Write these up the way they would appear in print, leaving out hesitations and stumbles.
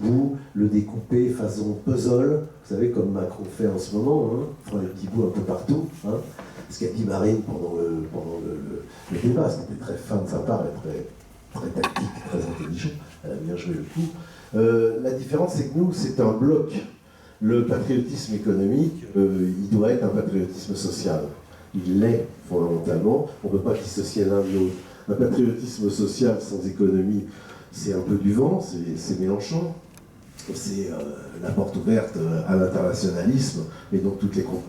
bout, le découper façon puzzle, vous savez, comme Macron fait en ce moment, hein, faire des petits bouts un peu partout. Hein, ce qu'a dit Marine pendant le débat, c'était très fin de sa part et très tactique, très intelligent. Elle a bien joué le coup. La différence, c'est que nous, c'est un bloc. Le patriotisme économique, il doit être un patriotisme social. Il l'est fondamentalement. On ne peut pas dissocier l'un de l'autre. Un patriotisme social sans économie, c'est un peu du vent, c'est Mélenchon. C'est la porte ouverte à l'internationalisme, et donc toutes les compagnies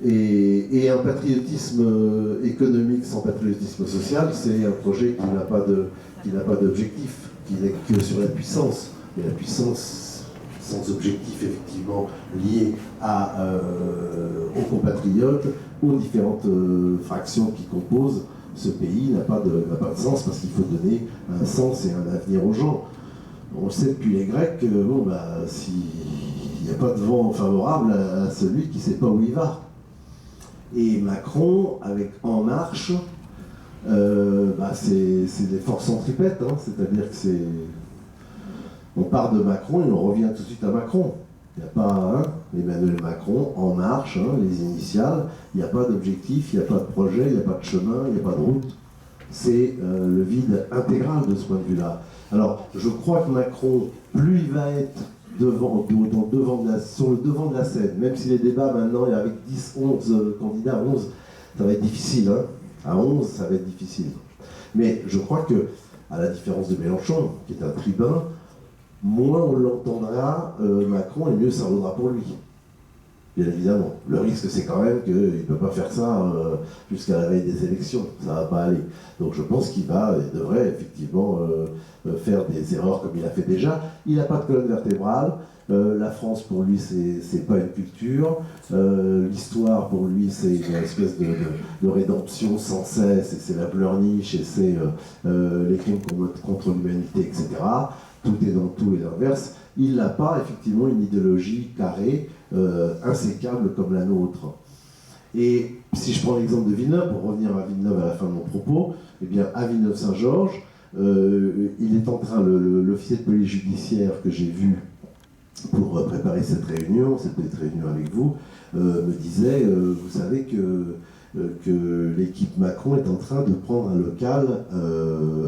et un patriotisme économique sans patriotisme social, c'est un projet qui n'a pas d'objectif, qui n'est que sur la puissance. Et la puissance sans objectif, effectivement, lié aux compatriotes, aux différentes fractions qui composent ce pays, n'a pas de sens, parce qu'il faut donner un sens et un avenir aux gens. On le sait depuis les Grecs, s'il n'y a pas de vent favorable à celui qui ne sait pas où il va. Et Macron, avec En Marche, c'est des forces centripètes, hein, c'est-à-dire que on part de Macron et on revient tout de suite à Macron. Il n'y a pas Emmanuel Macron, En Marche, les initiales, il n'y a pas d'objectif, il n'y a pas de projet, il n'y a pas de chemin, il n'y a pas de route. C'est le vide intégral de ce point de vue-là. Alors, je crois que Macron, plus il va être sur le devant de la scène, même si les débats maintenant, avec 10, 11 candidats, 11, ça va être difficile. Hein. À 11, ça va être difficile. Mais je crois que, à la différence de Mélenchon, qui est un tribun, moins on l'entendra, Macron, et mieux ça vaudra pour lui. Bien évidemment. Le risque, c'est quand même qu'il ne peut pas faire ça jusqu'à la veille des élections. Ça ne va pas aller. Donc je pense qu'il devrait effectivement faire des erreurs comme il a fait déjà. Il n'a pas de colonne vertébrale. La France, pour lui, c'est pas une culture. L'histoire, pour lui, c'est une espèce de rédemption sans cesse. Et c'est la pleurniche, et c'est les crimes contre l'humanité, etc. Tout est dans tout et l'inverse. Il n'a pas, effectivement, une idéologie carrée, insécable comme la nôtre. Et si je prends l'exemple de Villeneuve, pour revenir à Villeneuve à la fin de mon propos, eh bien, à Villeneuve-Saint-Georges, il est en train, l'officier de police judiciaire que j'ai vu pour préparer cette réunion avec vous, me disait, vous savez que l'équipe Macron est en train de prendre un local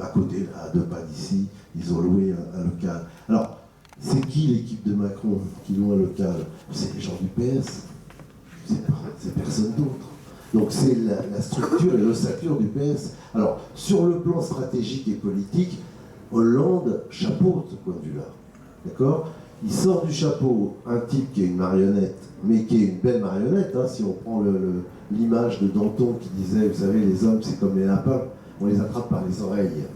à côté, à 2 pas d'ici, ils ont loué un local. Alors, c'est qui l'équipe de Macron qui loue un local? C'est les gens du PS, c'est personne d'autre. Donc c'est la structure et l'ossature du PS. Alors, sur le plan stratégique et politique, Hollande chapeaute ce point de vue-là. D'accord? Il sort du chapeau un type qui est une marionnette, mais qui est une belle marionnette. Hein, si on prend l'image de Danton qui disait, vous savez, les hommes c'est comme les lapins, on les attrape par les oreilles.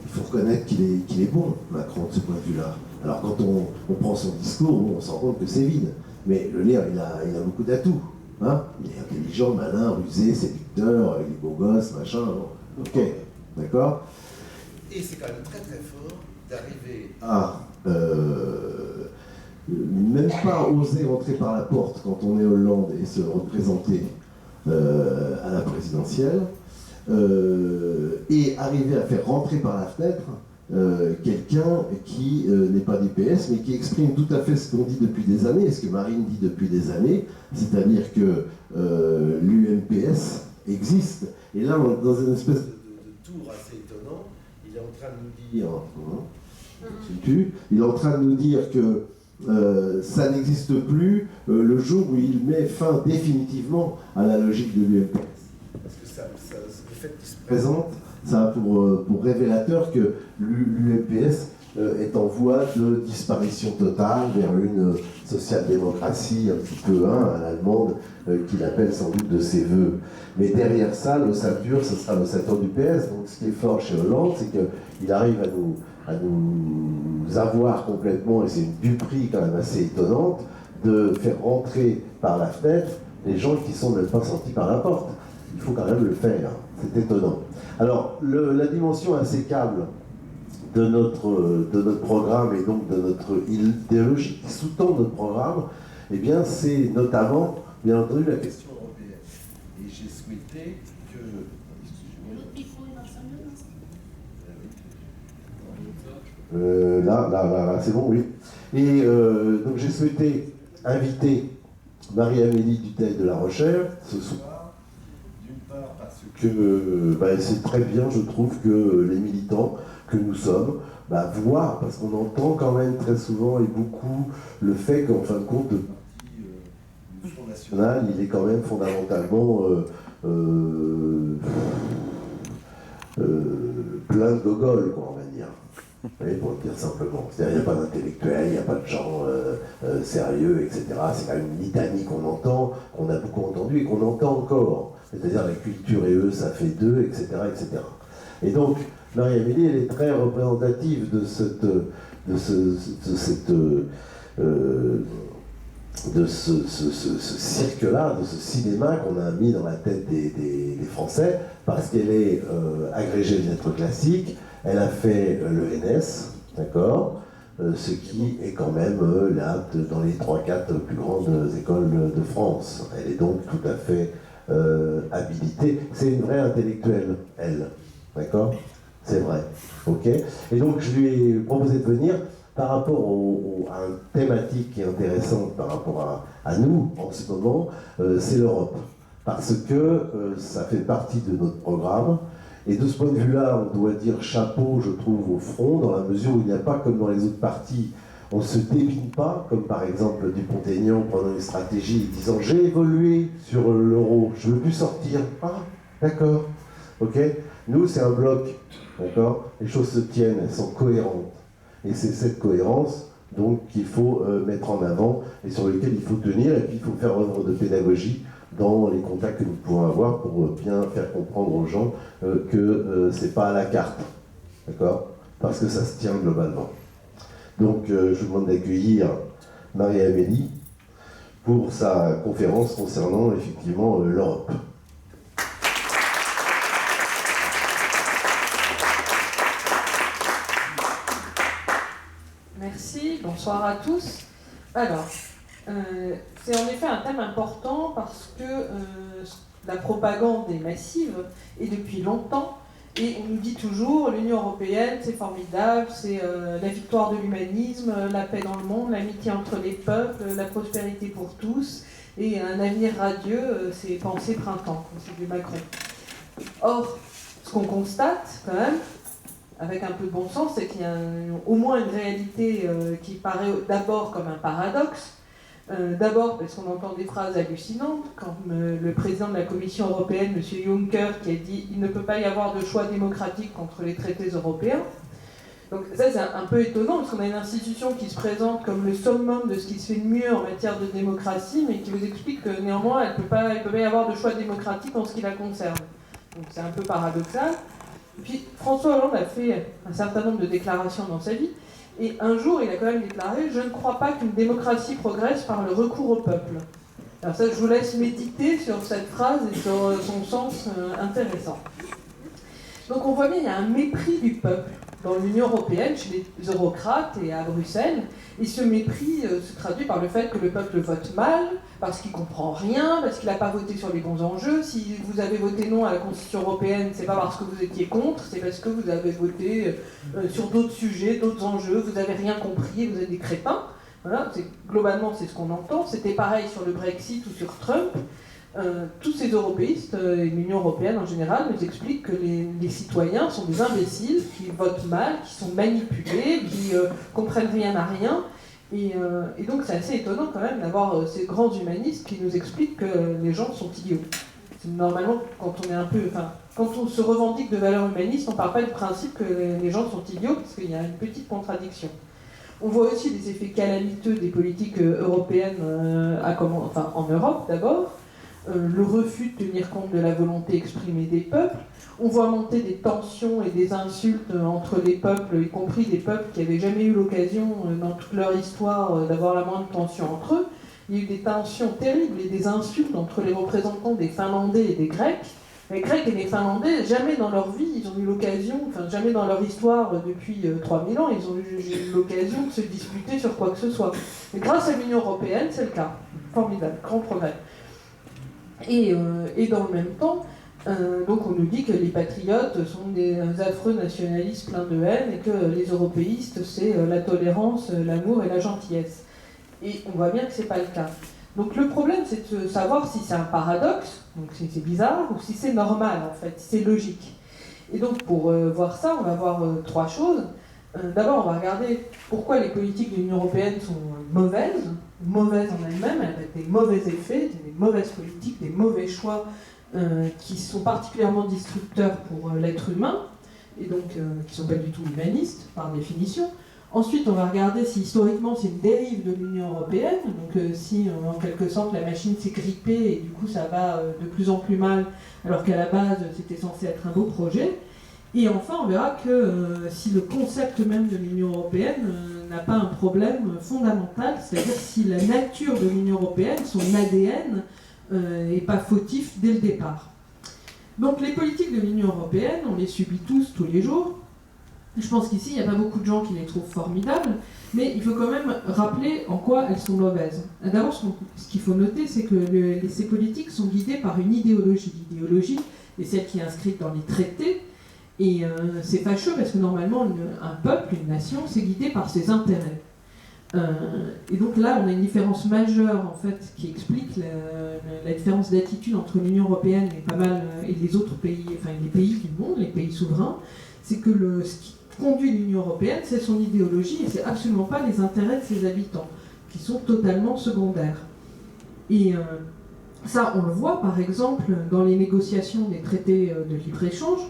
Il faut reconnaître qu'il est bon, Macron, de ce point de vue-là. Alors quand on prend son discours, on se rend compte que c'est vide. Mais le lire, il a beaucoup d'atouts. Hein, il est intelligent, malin, rusé, séducteur, il est beau gosse, machin. Ok, d'accord. Et c'est quand même très très fort d'arriver à même pas oser rentrer par la porte quand on est Hollande et se représenter à la présidentielle, et arriver à faire rentrer par la fenêtre quelqu'un qui n'est pas du PS, mais qui exprime tout à fait ce qu'on dit depuis des années, et ce que Marine dit depuis des années, c'est-à-dire que l'UMPS existe. Et là, dans une espèce de tour assez étonnant, il est en train de nous dire... il est en train de nous dire que ça n'existe plus le jour où il met fin définitivement à la logique de l'UMPS. Parce que le fait qu'il se présente, ça a pour révélateur que l'UMPS est en voie de disparition totale vers une social-démocratie un petit peu à l'allemande qu'il appelle sans doute de ses voeux. Mais derrière ça, l'ossature, ce sera l'ossature du PS. Donc ce qui est fort chez Hollande, c'est qu'il arrive à nous avoir complètement, et c'est une duperie quand même assez étonnante, de faire rentrer par la fenêtre les gens qui sont même pas sortis par la porte. Il faut quand même le faire, c'est étonnant. Alors, la dimension insécable de notre programme et donc de notre idéologie qui sous-tend notre programme, eh bien, c'est notamment, bien entendu, la question européenne. Et j'ai souhaité que... Là, c'est bon, oui. Et donc j'ai souhaité inviter Marie-Amélie Dutheil de La Rochère ce soir, d'une part parce que c'est très bien, je trouve, que les militants que nous sommes voient, parce qu'on entend quand même très souvent et beaucoup le fait qu'en fin de compte, le Front National, il est quand même fondamentalement plein de gogoles, quoi, on va dire. Oui, pour le dire simplement. C'est-à-dire, il n'y a pas d'intellectuels, il n'y a pas de gens sérieux, etc. C'est quand même une litanie qu'on entend, qu'on a beaucoup entendu et qu'on entend encore. C'est-à-dire, la culture et eux, ça fait deux, etc., etc. Et donc, Marie-Amélie, elle est très représentative de ce cirque-là, de ce cinéma qu'on a mis dans la tête des Français, parce qu'elle est agrégée de lettres classiques. Elle a fait l'ENS, d'accord, ce qui est quand même là dans les 3-4 plus grandes écoles de France. Elle est donc tout à fait habilitée. C'est une vraie intellectuelle, elle, d'accord? C'est vrai, ok? Et donc je lui ai proposé de venir par rapport à une thématique qui est intéressante par rapport à nous en ce moment, c'est l'Europe. Parce que ça fait partie de notre programme. Et de ce point de vue-là, on doit dire chapeau, je trouve, au front, dans la mesure où il n'y a pas, comme dans les autres partis, on ne se débine pas, comme par exemple Dupont-Aignan prenant une stratégie disant « j'ai évolué sur l'euro, je ne veux plus sortir ». Ah, d'accord, ok. Nous, c'est un bloc, d'accord. Les choses se tiennent, elles sont cohérentes. Et c'est cette cohérence, donc, qu'il faut mettre en avant et sur laquelle il faut tenir, et puis il faut faire œuvre de pédagogie dans les contacts que nous pouvons avoir pour bien faire comprendre aux gens que c'est pas à la carte, d'accord? Parce que ça se tient globalement. Donc je vous demande d'accueillir Marie-Amélie pour sa conférence concernant effectivement l'Europe. Merci, bonsoir à tous. Alors, c'est en effet un thème important parce que la propagande est massive et depuis longtemps, et on nous dit toujours l'Union européenne c'est formidable, c'est la victoire de l'humanisme, la paix dans le monde, l'amitié entre les peuples, la prospérité pour tous et un avenir radieux, c'est pensée printemps, c'est du Macron. Or, ce qu'on constate quand même, avec un peu de bon sens, c'est qu'il y a au moins une réalité qui paraît d'abord comme un paradoxe. D'abord parce qu'on entend des phrases hallucinantes, comme le président de la Commission européenne, M. Juncker, qui a dit « il ne peut pas y avoir de choix démocratique contre les traités européens ». Donc ça, c'est un peu étonnant, parce qu'on a une institution qui se présente comme le summum de ce qui se fait de mieux en matière de démocratie, mais qui vous explique que néanmoins, il ne peut pas y avoir de choix démocratique en ce qui la concerne. Donc c'est un peu paradoxal. Et puis François Hollande a fait un certain nombre de déclarations dans sa vie, et un jour il a quand même déclaré « Je ne crois pas qu'une démocratie progresse par le recours au peuple ». Alors ça, je vous laisse méditer sur cette phrase et sur son sens intéressant. Donc on voit bien qu'il y a un mépris du peuple dans l'Union européenne, chez les eurocrates et à Bruxelles, et ce mépris se traduit par le fait que le peuple vote mal, parce qu'il ne comprend rien, parce qu'il n'a pas voté sur les bons enjeux. Si vous avez voté non à la Constitution européenne, c'est pas parce que vous étiez contre, c'est parce que vous avez voté sur d'autres sujets, d'autres enjeux, vous n'avez rien compris, vous êtes des crétins. Voilà, globalement c'est ce qu'on entend. C'était pareil sur le Brexit ou sur Trump. Tous ces européistes et l'Union européenne en général nous expliquent que les citoyens sont des imbéciles, qui votent mal, qui sont manipulés, qui comprennent rien à rien. Et donc c'est assez étonnant quand même d'avoir ces grands humanistes qui nous expliquent que les gens sont idiots. Normalement, quand on se revendique de valeurs humanistes, on ne parle pas du principe que les gens sont idiots, parce qu'il y a une petite contradiction. On voit aussi des effets calamiteux des politiques européennes en Europe d'abord. Le refus de tenir compte de la volonté exprimée des peuples. On voit monter des tensions et des insultes entre les peuples, y compris des peuples qui n'avaient jamais eu l'occasion dans toute leur histoire d'avoir la moindre tension entre eux. Il y a eu des tensions terribles et des insultes entre les représentants des Finlandais et des Grecs. Les Grecs et les Finlandais, jamais dans leur vie, ils ont eu l'occasion, jamais dans leur histoire depuis 3000 ans, ils ont eu l'occasion de se disputer sur quoi que ce soit. Mais grâce à l'Union européenne, c'est le cas. Formidable, grand progrès. Et dans le même temps, Donc on nous dit que les patriotes sont des affreux nationalistes pleins de haine et que les européistes, c'est la tolérance, l'amour et la gentillesse. Et on voit bien que c'est pas le cas. Donc le problème, c'est de savoir si c'est un paradoxe, donc si c'est bizarre, ou si c'est normal en fait, si c'est logique. Et donc pour voir ça, on va voir trois choses. D'abord, on va regarder pourquoi les politiques de l'Union européenne sont mauvaises en elles-mêmes, avec des mauvais effets, des mauvaises politiques, des mauvais choix qui sont particulièrement destructeurs pour l'être humain, et donc qui ne sont pas du tout humanistes, par définition. Ensuite, on va regarder si historiquement c'est une dérive de l'Union européenne, donc si en quelque sorte la machine s'est grippée et du coup ça va de plus en plus mal, alors qu'à la base c'était censé être un beau projet. Et enfin, on verra que si le concept même de l'Union européenne n'a pas un problème fondamental, c'est-à-dire si la nature de l'Union européenne, son ADN, n'est pas fautif dès le départ. Donc les politiques de l'Union européenne, on les subit tous les jours. Je pense qu'ici, il n'y a pas beaucoup de gens qui les trouvent formidables, mais il faut quand même rappeler en quoi elles sont mauvaises. D'abord, ce qu'il faut noter, c'est que ces politiques sont guidées par une idéologie. L'idéologie est celle qui est inscrite dans les traités, et c'est fâcheux parce que normalement, un peuple, une nation, c'est guidé par ses intérêts. Et donc là, on a une différence majeure en fait qui explique la différence d'attitude entre l'Union européenne et les autres pays, enfin les pays du monde, les pays souverains. C'est que ce qui conduit l'Union européenne, c'est son idéologie et c'est absolument pas les intérêts de ses habitants, qui sont totalement secondaires. Et ça, on le voit par exemple dans les négociations des traités de libre-échange,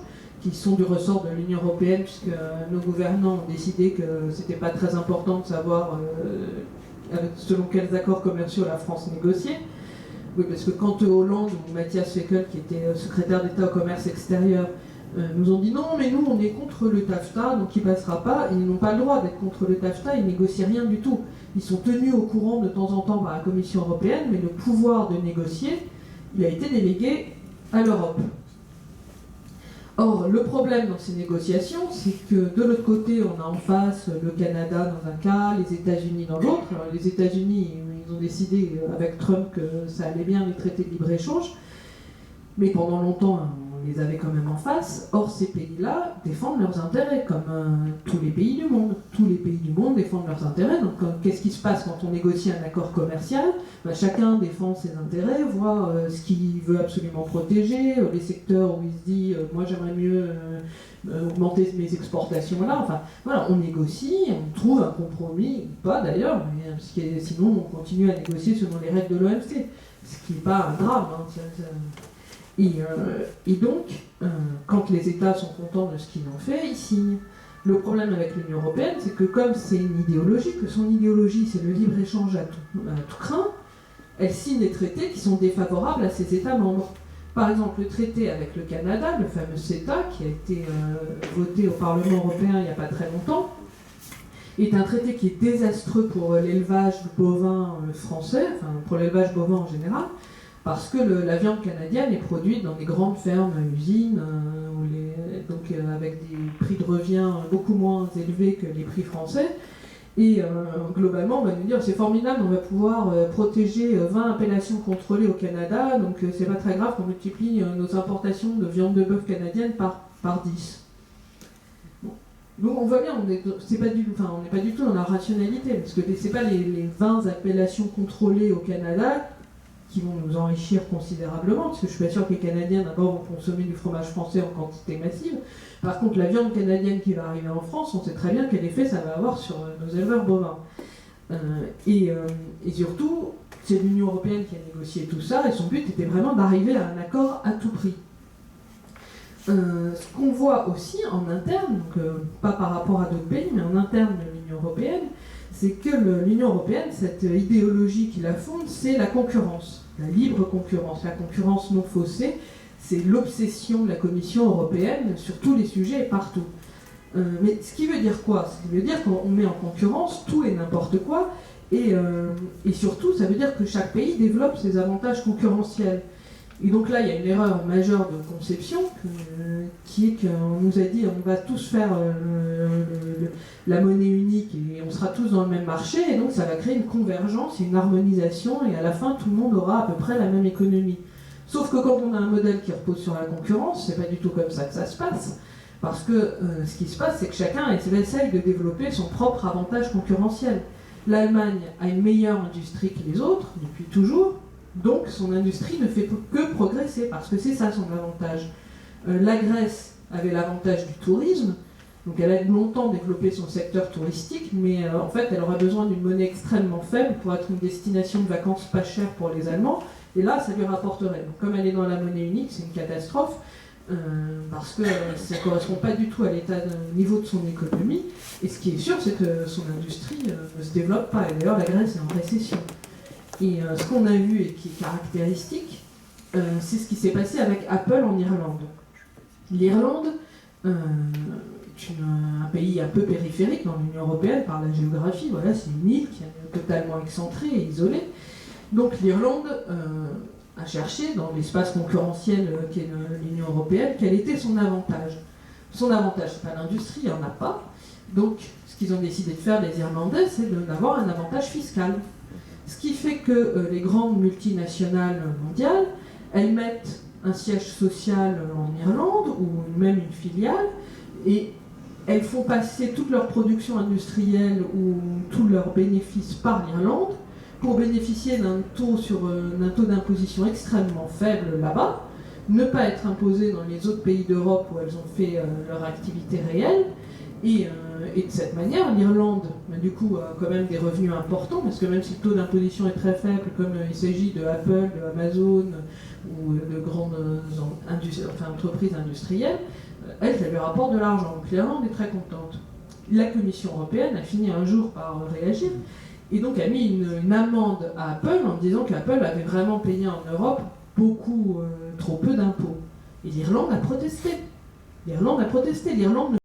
qui sont du ressort de l'Union européenne, puisque nos gouvernants ont décidé que c'était pas très important de savoir selon quels accords commerciaux la France négociait. Oui, parce que quand Hollande ou Matthias Fekl, qui était secrétaire d'État au commerce extérieur, nous ont dit non, mais nous on est contre le TAFTA, donc il passera pas. Ils n'ont pas le droit d'être contre le TAFTA, ils négocient rien du tout. Ils sont tenus au courant de temps en temps par la Commission européenne, mais le pouvoir de négocier, il a été délégué à l'Europe. Or, le problème dans ces négociations, c'est que de l'autre côté, on a en face le Canada dans un cas, les États-Unis dans l'autre. Alors, les États-Unis, ils ont décidé avec Trump que ça allait bien les traités de libre-échange, mais pendant longtemps, on les avait quand même en face. Or, ces pays-là défendent leurs intérêts, comme tous les pays du monde. Tous les pays du monde défendent leurs intérêts. Donc, qu'est-ce qui se passe quand on négocie un accord commercial ? Chacun défend ses intérêts, voit ce qu'il veut absolument protéger, les secteurs où il se dit moi j'aimerais mieux augmenter mes exportations là. Enfin, voilà, on négocie, on trouve un compromis, ou pas d'ailleurs, mais, parce que sinon on continue à négocier selon les règles de l'OMC, ce qui n'est pas un drame. Et donc, quand les États sont contents de ce qu'ils ont fait, ils signent. Le problème avec l'Union européenne, c'est que comme c'est une idéologie, que son idéologie c'est le libre-échange à tout craint, elle signe des traités qui sont défavorables à ses États membres. Par exemple, le traité avec le Canada, le fameux CETA, qui a été voté au Parlement européen il n'y a pas très longtemps, est un traité qui est désastreux pour l'élevage bovin français, enfin pour l'élevage bovin en général, parce que la viande canadienne est produite dans des grandes fermes, usines, avec des prix de revient beaucoup moins élevés que les prix français. Et globalement, on va nous dire c'est formidable, on va pouvoir protéger 20 appellations contrôlées au Canada, donc c'est pas très grave qu'on multiplie nos importations de viande de bœuf canadienne par 10. Bon. Donc on voit bien, on n'est pas du tout dans la rationalité, parce que c'est pas les 20 appellations contrôlées au Canada qui vont nous enrichir considérablement, parce que je suis pas sûr que les Canadiens d'abord vont consommer du fromage français en quantité massive. Par contre, la viande canadienne qui va arriver en France, on sait très bien quel effet ça va avoir sur nos éleveurs bovins. Et surtout, c'est l'Union européenne qui a négocié tout ça, et son but était vraiment d'arriver à un accord à tout prix. Ce qu'on voit aussi en interne, donc pas par rapport à d'autres pays, mais en interne de l'Union européenne, c'est que l'Union européenne, cette idéologie qui la fonde, c'est la concurrence, la libre concurrence, la concurrence non faussée. C'est l'obsession de la Commission européenne sur tous les sujets et partout. Mais ce qui veut dire quoi ? Ça veut dire qu'on met en concurrence tout et n'importe quoi, et surtout, ça veut dire que chaque pays développe ses avantages concurrentiels. Et donc là, il y a une erreur majeure de conception, qui est qu'on nous a dit on va tous faire la monnaie unique et on sera tous dans le même marché, et donc ça va créer une convergence et une harmonisation, et à la fin, tout le monde aura à peu près la même économie. Sauf que quand on a un modèle qui repose sur la concurrence, c'est pas du tout comme ça que ça se passe. Parce que ce qui se passe, c'est que chacun essaye de développer son propre avantage concurrentiel. L'Allemagne a une meilleure industrie que les autres, depuis toujours, donc son industrie ne fait que progresser, parce que c'est ça son avantage. La Grèce avait l'avantage du tourisme, donc elle a longtemps développé son secteur touristique, mais en fait elle aura besoin d'une monnaie extrêmement faible pour être une destination de vacances pas chère pour les Allemands, et là ça lui rapporterait. Donc comme elle est dans la monnaie unique, c'est une catastrophe, parce que ça ne correspond pas du tout à au niveau de son économie, et ce qui est sûr c'est que son industrie ne se développe pas, et d'ailleurs la Grèce est en récession. Et ce qu'on a vu et qui est caractéristique, c'est ce qui s'est passé avec Apple en Irlande. L'Irlande est un pays un peu périphérique dans l'Union européenne par la géographie, voilà, c'est une île qui est totalement excentrée et isolée. Donc l'Irlande a cherché dans l'espace concurrentiel qu'est l'Union européenne quel était son avantage. Son avantage, c'est pas l'industrie, il n'y en a pas. Donc ce qu'ils ont décidé de faire les Irlandais, c'est d'avoir un avantage fiscal. Ce qui fait que les grandes multinationales mondiales, elles mettent un siège social en Irlande ou même une filiale et elles font passer toute leur production industrielle ou tous leurs bénéfices par l'Irlande pour bénéficier d'un taux d'imposition extrêmement faible là-bas, ne pas être imposées dans les autres pays d'Europe où elles ont fait leur activité réelle. Et de cette manière, l'Irlande, du coup, a quand même des revenus importants, parce que même si le taux d'imposition est très faible, comme il s'agit de Apple, de Amazon ou de grandes entreprises industrielles, elle, ça lui rapporte de l'argent. Donc l'Irlande est très contente. La Commission européenne a fini un jour par réagir, et donc a mis une amende à Apple en disant qu'Apple avait vraiment payé en Europe trop peu d'impôts. Et l'Irlande a protesté. L'Irlande